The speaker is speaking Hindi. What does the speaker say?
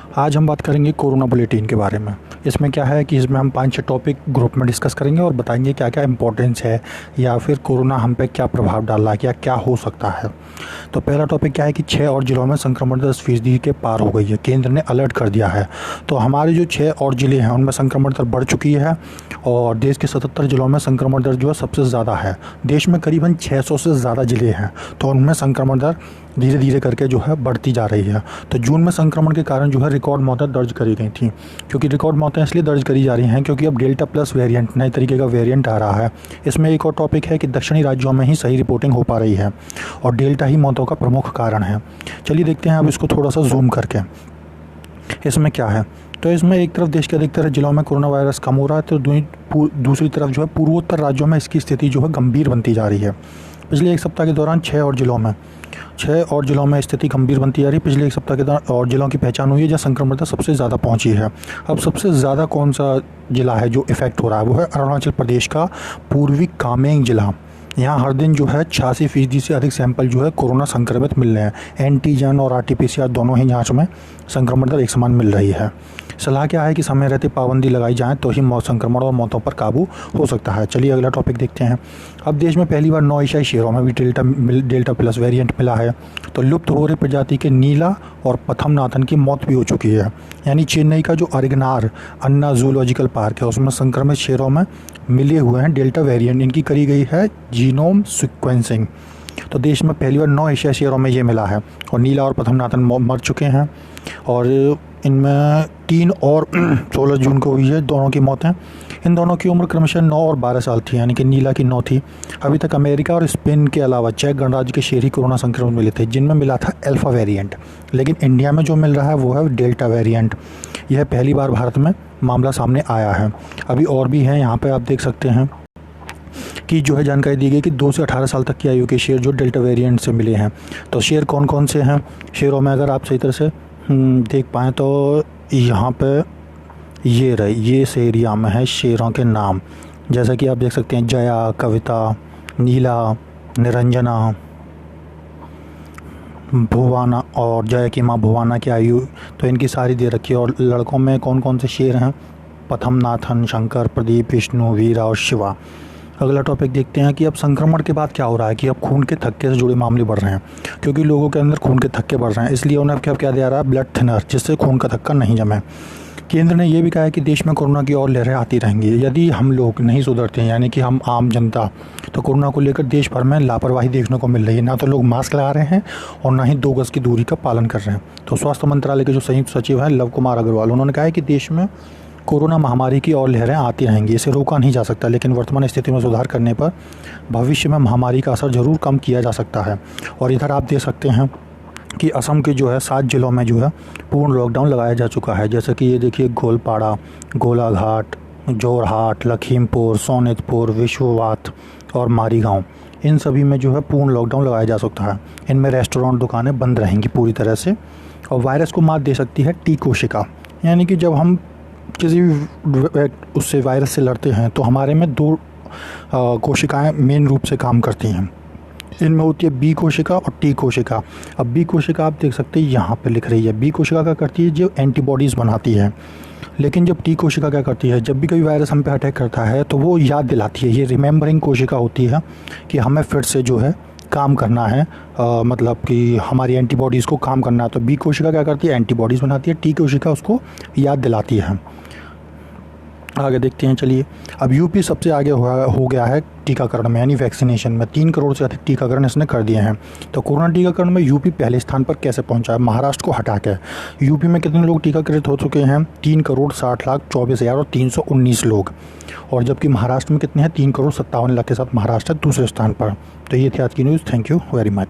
आज हम बात करेंगे कोरोना बुलेटिन के बारे में। इसमें क्या है कि इसमें हम 5-6 टॉपिक ग्रुप में डिस्कस करेंगे और बताएंगे क्या क्या इंपॉर्टेंस है या फिर कोरोना हम पे क्या प्रभाव डाला है, क्या हो सकता है। तो पहला टॉपिक क्या है कि 6 और ज़िलों में संक्रमण 10% के पार हो गई है, केंद्र ने अलर्ट कर दिया है। तो हमारे जो 6 और ज़िले हैं उनमें संक्रमण दर बढ़ चुकी है और देश के 77 ज़िलों में संक्रमण दर जो है सबसे ज़्यादा है। देश में करीबन 600 से ज़्यादा ज़िले हैं, तो उनमें संक्रमण दर धीरे धीरे करके जो है बढ़ती जा रही है। तो जून में संक्रमण के कारण जो है रिकॉर्ड मौतें दर्ज करी गई थी, क्योंकि रिकॉर्ड मौतें इसलिए दर्ज करी जा रही हैं क्योंकि अब डेल्टा प्लस वेरिएंट नए तरीके का वेरिएंट आ रहा है। इसमें एक और टॉपिक है कि दक्षिणी राज्यों में ही सही रिपोर्टिंग हो पा रही है और डेल्टा ही मौतों का प्रमुख कारण है। चलिए देखते हैं अब इसको थोड़ा सा जूम करके इसमें क्या है। तो इसमें एक तरफ देश के अधिकतर जिलों में कोरोना वायरस कम हो रहा है, तो दूसरी तरफ जो है पूर्वोत्तर राज्यों में इसकी स्थिति जो है गंभीर बनती जा रही है। पिछले एक सप्ताह के दौरान 6 और ज़िलों में स्थिति गंभीर बनती जा रही है। पिछले एक सप्ताह के दौरान और ज़िलों की पहचान हुई है जहाँ संक्रमणता सबसे ज़्यादा पहुंची है। अब सबसे ज़्यादा कौन सा ज़िला है जो इफ़ेक्ट हो रहा है, वो है अरुणाचल प्रदेश का पूर्वी कामेंग ज़िला। यहाँ हर दिन जो है 86% से अधिक सैंपल जो है कोरोना संक्रमित मिल रहे हैं। एंटीजन और आरटीपीसीआर दोनों ही जांच में संक्रमण दर एक समान मिल रही है। सलाह क्या है कि समय रहते पाबंदी लगाई जाए तो ही संक्रमण और मौतों पर काबू हो सकता है। चलिए अगला टॉपिक देखते हैं। अब देश में पहली बार 9 एशियाई शेरों में भी डेल्टा प्लस वेरिएंट मिला है। तो लुप्त हो रही प्रजाति के नीला और पथमनाथन की मौत भी हो चुकी है। यानी चेन्नई का जो अरिगनार अन्ना जूलॉजिकल पार्क है उसमें संक्रमित शेरों में मिले हुए हैं डेल्टा वेरिएंट। इनकी करी गई है जीनोम सीक्वेंसिंग। तो देश में पहली बार 9 एशियाई शेरों में ये मिला है और नीला और पथमनाथन मर चुके हैं और इनमें 3 और 16 जून को हुई है दोनों की मौतें। इन दोनों की उम्र क्रमशः 9 और 12 साल थी, यानी कि नीला की 9 थी। अभी तक अमेरिका और स्पेन के अलावा चेक गणराज्य के शेर ही कोरोना संक्रमण मिले थे, जिनमें मिला था अल्फा वेरिएंट। लेकिन इंडिया में जो मिल रहा है वो है डेल्टा वेरिएंट। यह पहली बार भारत में मामला सामने आया है। अभी और भी हैं, यहाँ पर आप देख सकते हैं कि जो है जानकारी दी गई कि 2 से 18 साल तक की आयु के शेर जो डेल्टा वेरिएंट से मिले हैं। तो शेर कौन कौन से हैं? शेरों में अगर आप सही तरह से देख पाएँ तो यहाँ पे ये इस एरिया में है शेरों के नाम, जैसा कि आप देख सकते हैं जया, कविता, नीला, निरंजना, भुवाना और जया की माँ भुवाना की आयु तो इनकी सारी दे रखी है। और लड़कों में कौन कौन से शेर हैं? पथमनाथन, शंकर, प्रदीप, विष्णु, वीरा और शिवा। अगला टॉपिक देखते हैं कि अब संक्रमण के बाद क्या हो रहा है कि अब खून के थक्के से जुड़े मामले बढ़ रहे हैं, क्योंकि लोगों के अंदर खून के थक्के बढ़ रहे हैं। इसलिए उन्हें क्या दिया रहा है? ब्लड थिनर, जिससे खून का थक्का नहीं जमे। केंद्र ने यह भी कहा है कि देश में कोरोना की और लहरें आती रहेंगी यदि हम लोग नहीं सुधरते हैं, यानी कि हम आम जनता। तो कोरोना को लेकर देश भर में लापरवाही देखने को मिल रही है। ना तो लोग मास्क लगा रहे हैं और ना ही 2 गज की दूरी का पालन कर रहे हैं। तो स्वास्थ्य मंत्रालय के जो संयुक्त सचिव हैं लव कुमार अग्रवाल, उन्होंने कहा है कि देश में कोरोना महामारी की और लहरें आती रहेंगी, इसे रोका नहीं जा सकता, लेकिन वर्तमान स्थिति में सुधार करने पर भविष्य में महामारी का असर ज़रूर कम किया जा सकता है। और इधर आप देख सकते हैं कि असम के जो है 7 ज़िलों में जो है पूर्ण लॉकडाउन लगाया जा चुका है। जैसे कि ये देखिए गोलपाड़ा, गोलाघाट, जोरहाट, लखीमपुर, सोनितपुर, विश्ववात और मारीगांव, इन सभी में जो है पूर्ण लॉकडाउन लगाया जा सकता है। इनमें रेस्टोरेंट, दुकानें बंद रहेंगी पूरी तरह से। और वायरस को मात दे सकती है टी कोशिका, यानी कि जब हम किसी भी उससे वायरस से लड़ते हैं तो हमारे में 2 कोशिकाएं मेन रूप से काम करती हैं। इनमें होती है बी कोशिका और टी कोशिका। अब बी कोशिका आप देख सकते हैं यहाँ पे लिख रही है। बी कोशिका क्या करती है? जो एंटीबॉडीज़ बनाती है। लेकिन जब टी कोशिका क्या करती है? जब भी कोई वायरस हम पे अटैक करता है तो वो याद दिलाती है। ये रिमेंबरिंग कोशिका होती है कि हमें फिर से जो है काम करना है, मतलब कि हमारी एंटीबॉडीज़ को काम करना है। तो बी कोशिका क्या करती है? एंटीबॉडीज़ बनाती है। टी कोशिका उसको याद दिलाती है। आगे देखते हैं। चलिए, अब यूपी सबसे आगे हो गया है टीकाकरण में, यानी वैक्सीनेशन में। 3 करोड़ से अधिक टीकाकरण इसने कर दिए हैं। तो कोरोना टीकाकरण में यूपी पहले स्थान पर कैसे पहुंचा है? महाराष्ट्र को हटा के। यूपी में कितने लोग टीकाकृत हो चुके हैं? 3,60,24,319 लोग। और जबकि महाराष्ट्र में कितने हैं? 3,57,00,000 के साथ महाराष्ट्र दूसरे स्थान पर। तो ये थी आज की news. Thank you very much.